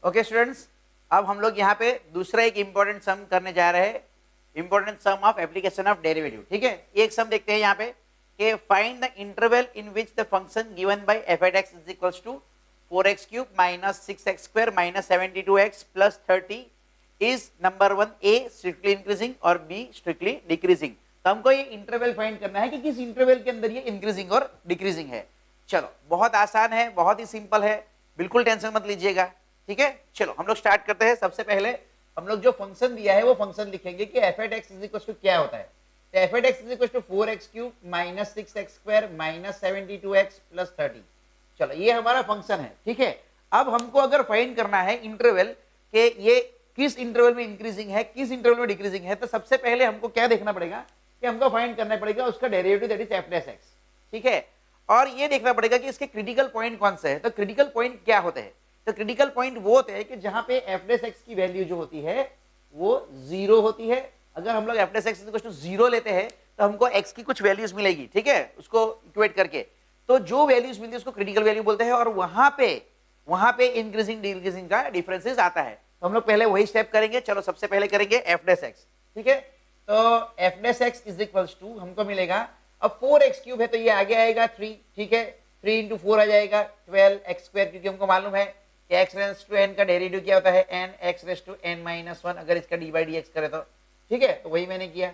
Okay students, अब हम लोग यहाँ पे दूसरा एक इंपॉर्टेंट सम करने जा रहे हैं, important sum of application of derivative. ठीक है, एक सम देखते हैं यहाँ पे कि find the interval in which the function given by f at x is equals to 4x³ minus 6x² minus 72x plus 30 is number 1 A strictly increasing और B strictly decreasing. तो हमको ये इंटरवल फाइंड करना है कि किस interval के अंदर ये इंक्रीजिंग और डिक्रीजिंग है। चलो, बहुत आसान है, बहुत ही सिंपल है, बिल्कुल टेंशन मत लीजिएगा। ठीक है, चलो हम लोग स्टार्ट करते हैं। सबसे पहले हम लोग जो फंक्शन दिया है वो फंक्शन लिखेंगे कि f at x is equal to क्या होता है। तो f at x is equal to 4x³ minus 6x² minus 72x plus 30। चलो, ये हमारा फंक्शन है। ठीक है, अब हमको अगर फाइंड करना है इंटरवल के ये किस इंटरवल में इंक्रीजिंग है, किस इंटरवल में डिक्रीजिंग है, तो सबसे पहले हमको क्या देखना पड़ेगा कि हमको फाइंड करना पड़ेगा उसका derivative, that is F dash x. ठीक है, और ये देखना पड़ेगा कि इसके क्रिटिकल पॉइंट कौन से है। तो क्रिटिकल पॉइंट क्या होते हैं? तो क्रिटिकल पॉइंट वो होते हैं कि जहां पे एफ डैश एक्स की वैल्यू जो होती है वो 0 होती है। अगर हम लोग f dash x equal to 0 लेते हैं तो हमको एक्स की कुछ वैल्यूज मिलेगी। ठीक है, उसको इक्वेट करके तो जो वैल्यूज मिलती है उसको क्रिटिकल वैल्यू बोलते हैं, और वहां पे इंक्रीजिंग डिक्रीजिंग का डिफरेंसेस आता है। तो हम लोग पहले वही स्टेप करेंगे। चलो, सबसे पहले करेंगे एफ डैश एक्स। ठीक है, तो f dash x is equals to हमको मिलेगा, अब 4x³ है तो ये आगे आएगा 3। ठीक है, 3 इंटू 4 आ जाएगा 12x², क्योंकि हमको मालूम है कि x रेज़ टू n का डेरिवेटिव क्या होता है, n x raise to n minus 1, अगर इसका डी बाई डी एक्स करे तो। ठीक है, तो वही मैंने किया।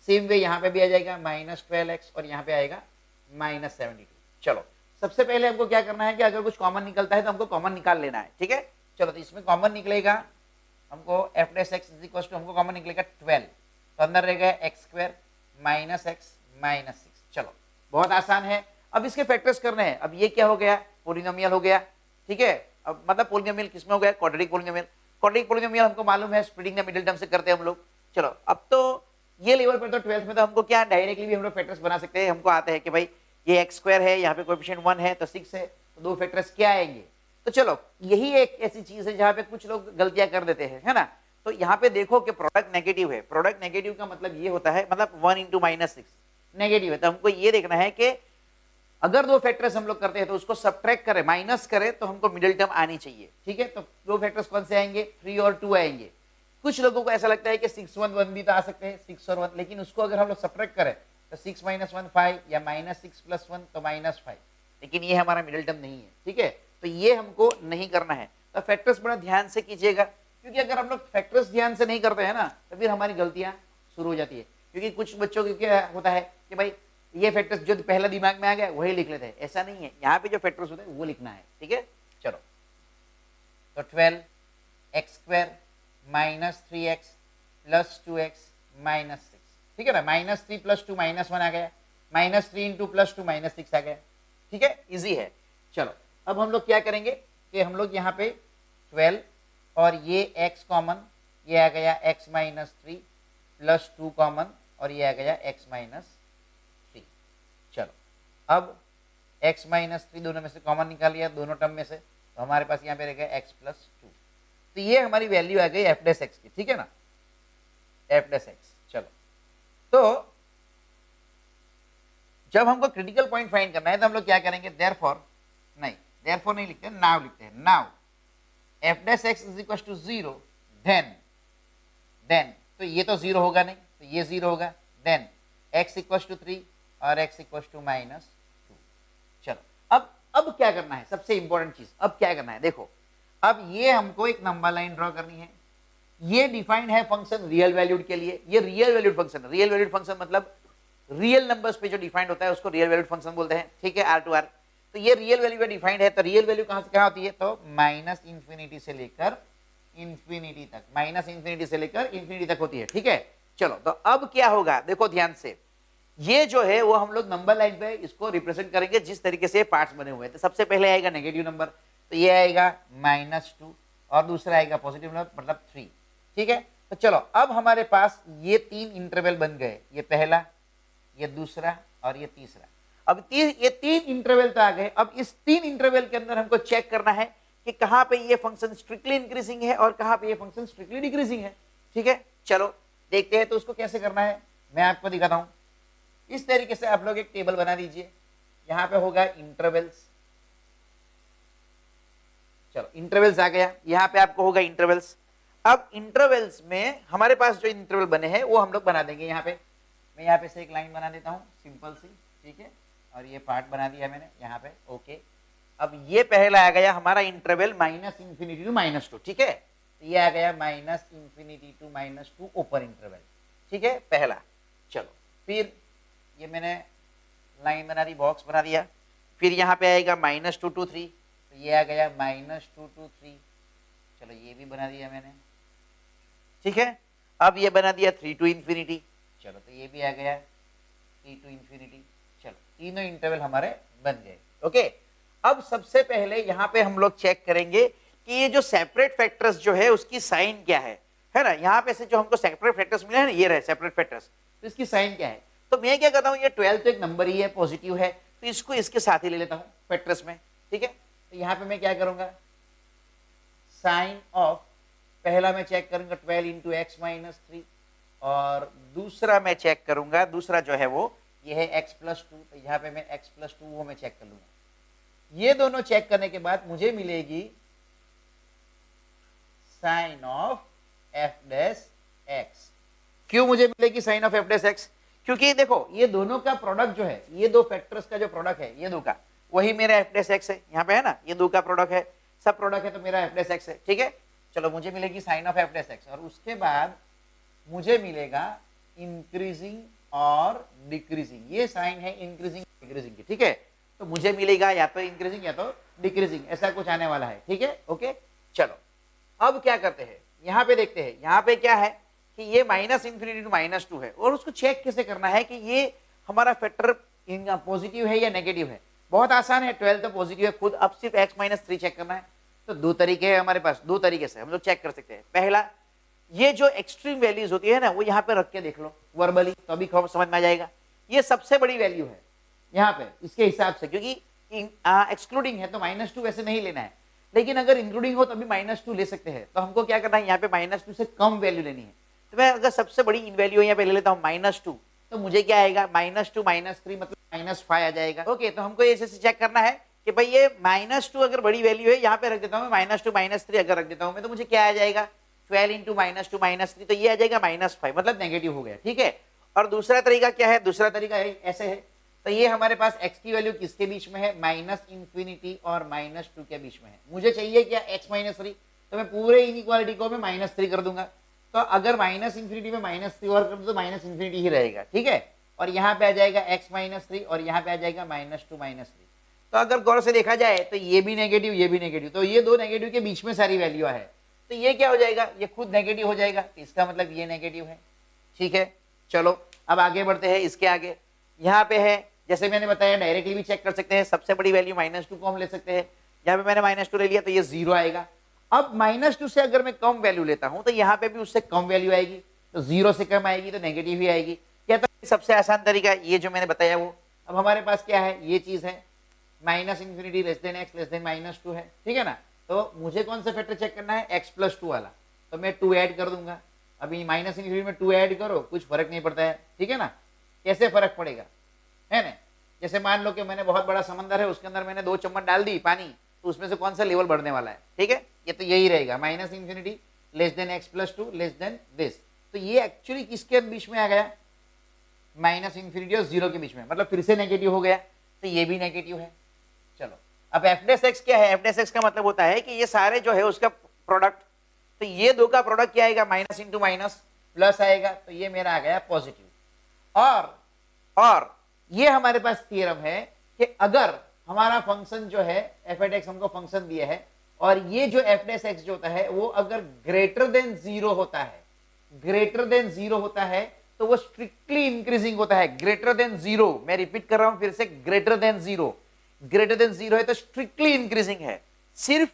सेम वे यहाँ पे भी आ जाएगा माइनस 12x और यहाँ पे आएगा माइनस 72। चलो, सबसे पहले हमको क्या करना है कि अगर कुछ कॉमन निकलता है तो हमको कॉमन निकाल लेना है। ठीक है, चलो, तो इसमें कॉमन निकलेगा हमको f dash x is equal to हमको कॉमन निकलेगा 12, तो अंदर रहेगा x² माइनस x माइनस 6। चलो, बहुत आसान है। अब इसके फैक्टर्स करने हैं। अब ये क्या हो गया, पॉलिनोमियल हो गया। ठीक है, अब मतलब पॉलिनोमियल किसमें हो गया, क्वाड्रेटिक पॉलिनोमियल। क्वाड्रेटिक पॉलिनोमियल हमको मालूम है, स्प्लिटिंग द मिडिल टर्म से करते हैं हम लोग। चलो, अब तो ये लेवल पर तो 12th में तो हमको क्या डायरेक्टली भी हम लोग फैक्टर्स बना सकते हैं। हमको आते हैं कि भाई ये x² है, यहाँ पे कोएफिशिएंट 1 है तो 6 है, तो दो फैक्टर्स क्या आएंगे। तो चलो, यही एक ऐसी चीज है जहां पे कुछ लोग गलतियां कर देते हैं, है ना। तो यहाँ पे देखो कि प्रोडक्ट नेगेटिव है। प्रोडक्ट नेगेटिव का मतलब ये होता है, मतलब 1 इंटू माइनस 6 नेगेटिव है। तो हमको ये देखना है कि अगर दो फैक्टर्स हम लोग करते हैं तो उसको सब्ट्रैक्ट करें, माइनस करें, तो हमको मिडिल टर्म आनी चाहिए। ठीक है, तो दो फैक्टर्स कौन से आएंगे, 3 और 2 आएंगे। कुछ लोगों को ऐसा लगता है कि 6 1 1 भी तो आ सकते हैं, 6 और 1, लेकिन उसको अगर हम लोग सब्ट्रैक्ट करें तो 6 माइनस 1 5 या माइनस 6 प्लस 1 तो माइनस 5, लेकिन ये हमारा मिडिल टर्म नहीं है। ठीक है, तो ये हमको नहीं करना है। तो फैक्टर्स बड़ा ध्यान से कीजिएगा, क्योंकि अगर हम लोग फैक्टर्स ध्यान से नहीं करते हैं ना तो फिर हमारी गलतियां शुरू हो जाती है। क्योंकि कुछ बच्चों को क्या होता है कि भाई ये फैक्टर्स जो पहला दिमाग में आ गया वही लिख लेते हैं, ऐसा नहीं है। यहाँ पे जो फैक्टर्स होते हैं वो लिखना है। ठीक है, चलो, तो 12x² minus 3x plus 2x minus 6। ठीक है ना, माइनस 3 प्लस 2 माइनस 1 आ गया, माइनस 3 इंटू प्लस 2 माइनस 6 आ गया। ठीक है, इजी है। चलो, अब हम लोग क्या करेंगे कि हम लोग यहाँ पे 12 और ये x कॉमन, ये आ गया x माइनस 3 प्लस 2 कॉमन और ये आ गया x माइनस 3। चलो, अब x माइनस 3 दोनों में से कॉमन निकाल लिया, दोनों टर्म में से, तो हमारे पास यहाँ पे रह गया x प्लस 2। तो ये हमारी वैल्यू आ गई एफ डैश एक्स की। ठीक है ना, एफ डैश एक्स। चलो, तो जब हमको क्रिटिकल पॉइंट फाइंड करना है तो हम लोग क्या करेंगे, देयरफॉर नहीं लिखते हैं, नाउ लिखते हैं। Now f dash x is equal to 0, then तो ये तो 0 होगा नहीं, तो ये 0 होगा। देन x इक्वल टू 3 और x इक्वल टू माइनस 2। चलो, अब क्या करना है, सबसे इंपॉर्टेंट चीज अब क्या करना है, देखो, अब ये हमको एक नंबर लाइन ड्रॉ करनी है। ये डिफाइंड है फंक्शन रियल वैल्यूड के लिए, ये real valued function. Real valued function मतलब रियल नंबर्स पे जो डिफाइंड होता है उसको रियल वैल्यूड फंक्शन बोलते हैं। ठीक है, R to R। तो ये रियल वैल्यू पे डिफाइंड है। तो रियल वैल्यू कहां से कहां होती है, तो माइनस इंफिनिटी से लेकर इंफिनिटी तक, माइनस इंफिनिटी से लेकर इंफिनिटी तक होती है। ठीक है, चलो, तो अब क्या होगा, देखो ध्यान से, ये जो है वो हम लोग नंबर लाइन पे इसको रिप्रेजेंट करेंगे जिस तरीके से पार्ट्स बने हुए हैं। तो सबसे पहले आएगा नेगेटिव नंबर, तो ये आएगा -2 और दूसरा आएगा पॉजिटिव नंबर मतलब 3। ठीक है, तो चलो, अब हमारे पास ये 3 इंटरवल बन गए, ये पहला, ये दूसरा और ये तीसरा। अब ये 3 इंटरवल तो आ गए। अब इस 3 इंटरवल के अंदर हमको चेक करना है कि कहां पे ये फंक्शन स्ट्रिक्टली इंक्रीजिंग है और कहां पे ये फंक्शन स्ट्रिक्टली डिक्रीजिंग है। ठीक है, चलो देखते हैं। तो उसको कैसे करना है मैं आपको दिखाता हूं। इस तरीके से आप लोग एक टेबल बना दीजिए। यहाँ पे होगा इंटरवल्स, चलो इंटरवल्स आ गया, यहाँ पे आपको होगा इंटरवल्स। अब इंटरवल्स में हमारे पास जो इंटरवल बने हैं वो हम लोग बना देंगे। यहाँ पे मैं यहाँ पे से एक लाइन बना देता हूँ सिंपल सी, ठीक है, और ये पार्ट बना दिया मैंने यहाँ पे, ओके। अब ये पहला आ गया हमारा interval minus infinity to minus two, ठीक है, तो ये आ गया minus infinity to minus two open interval, ठीक है, पहला। चलो फिर ये मैंने लाइन बना दी, बॉक्स बना दिया। फिर यहाँ पे आएगा माइनस टू टू थ्री, तो ये आ गया माइनस टू टू थ्री, चलो ये भी बना दिया मैंने, ठीक है। अब ये बना दिया थ्री टू इंफिनिटी, चलो तो ये भी आ गया थ्री टू इंफिनिटी। चलो तीनों इंटरवल हमारे बन गए, ओके। अब सबसे पहले यहाँ पे हम लोग चेक करेंगे कि ये जो सेपरेट फैक्टर्स जो है उसकी साइन क्या है ना। यहाँ पे से जो हमको सेपरेट फैक्टर्स मिले हैं ना, ये रहे सेपरेट फैक्टर्स, तो इसकी साइन क्या है। तो मैं क्या करता हूँ, ये 12 तो एक नंबर ही है, पॉजिटिव है, तो इसको इसके साथ ही ले लेता हूँ फैक्टर्स में, ठीक है। तो यहाँ पे मैं क्या करूंगा, साइन ऑफ पहला मैं चेक करूंगा 12 इंटू एक्स माइनस थ्री, और दूसरा मैं चेक करूंगा, दूसरा जो है वो ये है एक्स प्लस टू, तो यहाँ पे मैं एक्स प्लस टू वो मैं चेक कर लूंगा। ये दोनों चेक करने के बाद मुझे मिलेगी sign of f dash x. क्यों मुझे मिलेगी sign of f dash x, क्योंकि देखो ये दोनों का प्रोडक्ट जो है, ये दो फैक्टर्स का जो प्रोडक्ट है, ये दो का, वही मेरा एफ डैश एक्स है, यहाँ पे है ना, ये दो का प्रोडक्ट है, सब प्रोडक्ट है, तो मेरा एफ डैश एक्स है, ठीक है। चलो मुझे मिलेगी sign of f dash x, और उसके बाद मुझे मिलेगा इंक्रीजिंग और डिक्रीजिंग, ये साइन है इंक्रीजिंग डिक्रीजिंग की, ठीक है। तो मुझे मिलेगा या तो इंक्रीजिंग या तो डिक्रीजिंग, ऐसा कुछ आने वाला है, ठीक है, ओके। चलो अब क्या करते हैं, यहाँ पे देखते हैं, यहाँ पे क्या है कि ये minus infinity to minus two है, और उसको चेक कैसे करना है कि ये हमारा फैक्टर पॉजिटिव है या नेगेटिव है। बहुत आसान है, 12 तो पॉजिटिव है खुद, अब सिर्फ x माइनस थ्री चेक करना है। तो दो तरीके हैं हमारे पास, दो तरीके से हम लोग चेक कर सकते हैं। पहला, ये जो एक्सट्रीम वैल्यूज होती है ना, वो यहाँ पे रख के देख लो वर्बली, तो अभी समझ में आ जाएगा। ये सबसे बड़ी वैल्यू है यहाँ पे इसके हिसाब से, क्योंकि एक्सक्लूडिंग है तो माइनस टू वैसे नहीं लेना है, लेकिन अगर इंक्लूडिंग हो तो भी माइनस टू ले सकते हैं। तो हमको क्या करना है, यहाँ पे माइनस टू से कम वैल्यू लेनी है। तो मैं अगर सबसे बड़ी इन वैल्यू यहाँ पे ले लेता हूँ माइनस टू, तो मुझे क्या आएगा, माइनस टू माइनस थ्री मतलब माइनस फाइव आ जाएगा, ओके। तो हमको ऐसे चेक करना है कि भाई ये माइनस टू अगर बड़ी वैल्यू है, यहाँ पे रख देता हूँ मैं माइनस टू माइनस थ्री अगर रख देता हूँ मैं, तो मुझे क्या आ जाएगा 12 into minus two minus three, तो ये आ जाएगा माइनस फाइव, मतलब नेगेटिव हो गया, ठीक है। और दूसरा तरीका क्या है, दूसरा तरीका ऐसे है, तो ये हमारे पास x की वैल्यू किसके बीच में है, माइनस इंफिनिटी और माइनस टू के बीच में है। मुझे चाहिए क्या, x माइनस थ्री, तो मैं पूरे इनइक्वालिटी को मैं माइनस थ्री कर दूंगा। तो अगर माइनस इंफिनिटी में माइनस थ्री और कर दो तो माइनस इंफिनिटी ही रहेगा, ठीक है। और यहाँ पे आ जाएगा x माइनस थ्री, और यहाँ पे आ जाएगा माइनस टू माइनस थ्री। तो अगर गौर से देखा जाए तो ये भी नेगेटिव, ये भी नेगेटिव, तो ये दो नेगेटिव के बीच में सारी वैल्यू है, तो ये क्या हो जाएगा, ये खुद नेगेटिव हो जाएगा, इसका मतलब ये नेगेटिव है, ठीक है। चलो अब आगे बढ़ते हैं, इसके आगे यहाँ पे है, जैसे मैंने बताया डायरेक्टली भी चेक कर सकते हैं, सबसे बड़ी वैल्यू माइनस टू को हम ले सकते हैं। यहाँ पे मैंने माइनस टू ले लिया तो ये जीरो आएगा। अब माइनस टू से अगर मैं कम वैल्यू लेता हूं तो यहाँ पे भी उससे कम वैल्यू आएगी, तो जीरो से कम आएगी तो नेगेटिव ही आएगी। क्या तो सबसे आसान तरीका ये जो मैंने बताया वो। अब हमारे पास क्या है, ये चीज है minus infinity less than x less than minus two है, ठीक है ना। तो मुझे कौन सा फैक्टर चेक करना है, एक्स प्लस टू वाला, तो मैं टू ऐड कर दूंगा। अभी माइनस इंफिनिटी में टू ऐड करो कुछ फर्क नहीं पड़ता है, ठीक है ना। कैसे फर्क पड़ेगा, है ना, जैसे मान लो कि मैंने बहुत बड़ा समंदर है, उसके अंदर मैंने 2 चम्मच डाल दी पानी, तो उसमें से कौन सा लेवल बढ़ने वाला है, ठीक है, ये तो यही रहेगा minus infinity less than x plus two less than this. तो ये एक्चुअली किसके बीच में आ गया, माइनस इंफिनिटी और जीरो के बीच में, मतलब फिर से नेगेटिव हो गया, तो ये भी नेगेटिव है। चलो अब एफ डैश एक्स क्या है, एफ डैश एक्स का मतलब होता है कि ये सारे जो है उसका प्रोडक्ट, तो ये दो का प्रोडक्ट क्या आएगा, माइनस इंटू माइनस प्लस आएगा, तो ये मेरा आ गया पॉजिटिव। और ये हमारे पास थियरम है कि अगर हमारा फंक्शन जो है एफ एट एक्स हमको फंक्शन दिया है, और ये जो एफ डैश एक्स जो होता है वो अगर ग्रेटर देन जीरो होता है, ग्रेटर देन जीरो होता है, तो वो स्ट्रिक्टली इंक्रीजिंग होता है। ग्रेटर देन जीरो, मैं रिपीट कर रहा हूं फिर से, greater than zero, greater than zero है तो स्ट्रिक्टली इंक्रीजिंग है, सिर्फ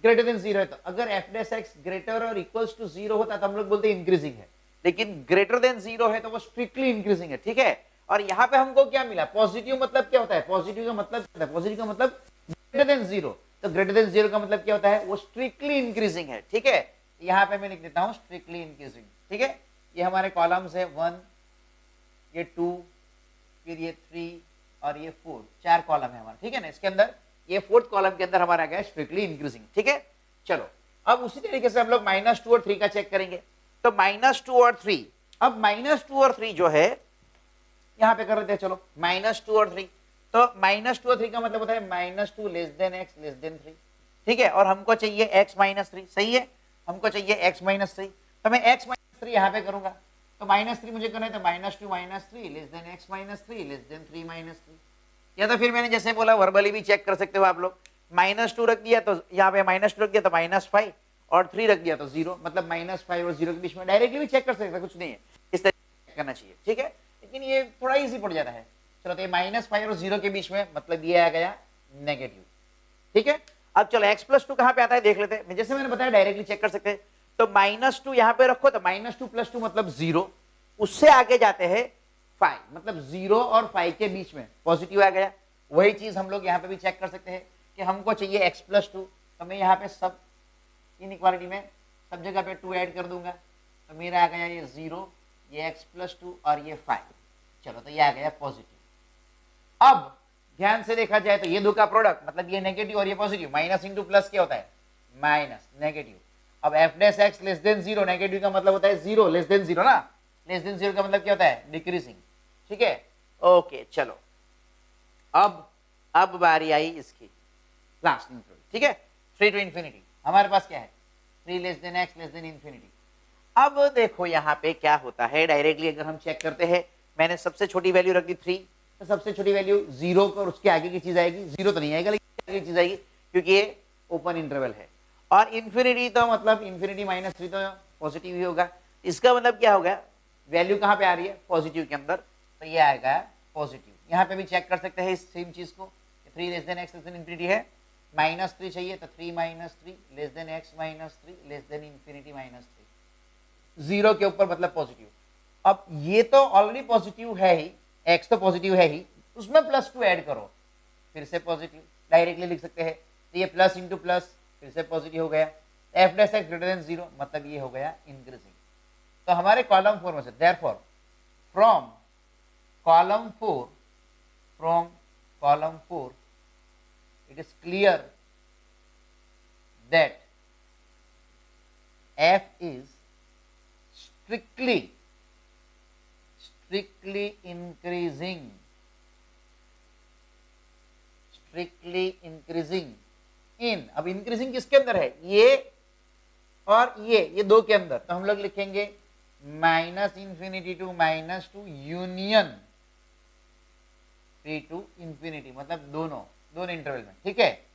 ग्रेटर देन जीरो है। तो अगर एफ डैश एक्स ग्रेटर और इक्वल्स टू जीरो होता तो हम लोग बोलते इंक्रीजिंग है, लेकिन ग्रेटर देन जीरो है तो वो स्ट्रिक्टली इंक्रीजिंग है, ठीक है। और यहाँ पे हमको क्या मिला, पॉजिटिव मतलब क्या होता है, पॉजिटिव का मतलब क्या होता है, पॉजिटिव का मतलब ग्रेटर देन जीरो, तो ग्रेटर देन जीरो का मतलब क्या होता है, वो स्ट्रिक्टली इंक्रीजिंग है, ठीक है। यहाँ पे मैं लिख देता हूँ स्ट्रिक्टली इंक्रीजिंग, ठीक है। ये हमारे कॉलम्स है 1, ये 2, फिर ये 3 और ये 4, 4 कॉलम है हमारा, ठीक है ना। इसके अंदर ये फोर्थ कॉलम के अंदर हमारा गया स्ट्रिक्टली इंक्रीजिंग, ठीक है। चलो अब उसी तरीके से हम लोग -2 और 3 का चेक करेंगे। तो -2 और 3, अब -2 और 3 जो है यहां पे कर लेते हैं, चलो -2 और 3। तो -2 और 3 का मतलब होता है -2 less than x less than 3, ठीक है। और हमको चाहिए x माइनस 3, सही है, हमको चाहिए x माइनस 3। तो मैं x माइनस 3 यहां पे करूंगा, तो -3 मुझे करना है, तो -2 minus 3 less than x minus 3 less than 3 minus 3। या तो फिर मैंने जैसे बोला वर्बली भी चेक कर सकते हो आप लोग, -2 रख दिया तो यहाँ पे -2 रख दिया तो -5 और 3 रख दिया तो 0, मतलब -5 और 0 के बीच में डायरेक्टली भी चेक कर सकते, कुछ नहीं है, इस तरीके करना चाहिए, ठीक है। लेकिन ये थोड़ा इजी पड़ जाता है। चलो तो ये -5 और 0 के बीच में, मतलब ये आ गया नेगेटिव, ठीक है। अब चलो x+2 कहां पे आता है देख लेते हैं। जैसे मैंने बताया डायरेक्टली चेक कर सकते हैं। तो -2 यहां पे रखो, तो -2 + 2 मतलब 0, उससे आगे जाते हैं 5, मतलब 0 और 5 के बीच में पॉजिटिव आ गया। वही चीज हम लोग यहाँ पे भी चेक कर सकते हैं कि हमको चाहिए x+2, तो मैं यहाँ पे सब इनइक्वालिटी में सब जगह पे 2 ऐड कर दूंगा, तो मेरा आ गया ये 0, ये x+2 और ये 5। चलो तो ये आ गया पॉजिटिव। अब ध्यान से देखा जाए तो ये दो का प्रोडक्ट, मतलब ये नेगेटिव और ये पॉजिटिव, माइनस इंटू प्लस क्या होता है, माइनस, नेगेटिव। अब f' लेस देन 0, नेगेटिव का मतलब होता है 0 लेस देन 0 ना, लेस देन 0 का मतलब क्या होता है, डिक्रीजिंग, ठीक है। ओके चलो अब बारी आई इसकी लास्ट इंटीग्रल, ठीक है, 3 to इंफिनिटी। हमारे पास क्या है, 3 less than x less than infinity. अब देखो यहाँ पे क्या होता है, डायरेक्टली अगर हम चेक करते हैं, मैंने सबसे छोटी वैल्यू रख दी 3, तो सबसे छोटी वैल्यू 0 और उसके आगे की चीज आएगी, 0 तो नहीं आएगा लेकिन आगे की चीज आएगी, क्योंकि ये ओपन इंटरवल है। और इंफिनिटी तो मतलब इंफिनिटी -3 तो पॉजिटिव ही होगा। इसका मतलब क्या होगा, वैल्यू कहाँ पे आ रही है, पॉजिटिव के अंदर, तो ये आएगा पॉजिटिव। यहाँ पे भी चेक कर सकते हैं इस सेम चीज को, 3 less than x less than infinity है, -3 चाहिए तो 3 - 3 less than x -3 less than infinity -3, 0 के ऊपर मतलब पॉजिटिव। अब ये तो ऑलरेडी पॉजिटिव है ही, x तो पॉजिटिव है ही, उसमें +2 ऐड करो, फिर से पॉजिटिव, डायरेक्टली लिख सकते हैं। तो ये प्लस इंटू प्लस फिर से पॉजिटिव हो गया, f' ग्रेटर देन 0 मतलब ये हो गया इंक्रीजिंग। तो हमारे कॉलम 4 में से therefore from column 4 it is clear that f is strictly increasing in, अब इंक्रीजिंग किसके अंदर है, ये और ये दो के अंदर, तो हम लोग लिखेंगे -∞ to -2 यूनियन 3 to इंफिनिटी, मतलब दोनों इंटरवल में, ठीक है।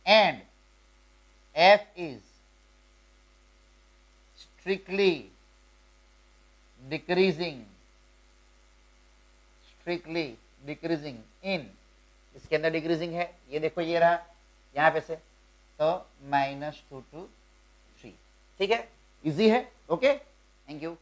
And f is strictly decreasing in, इसके अंदर डिक्रीजिंग है, ये देखो ये रहा यहाँ पे से, तो -2 to 3, ठीक है, इजी है, ओके, थैंक यू।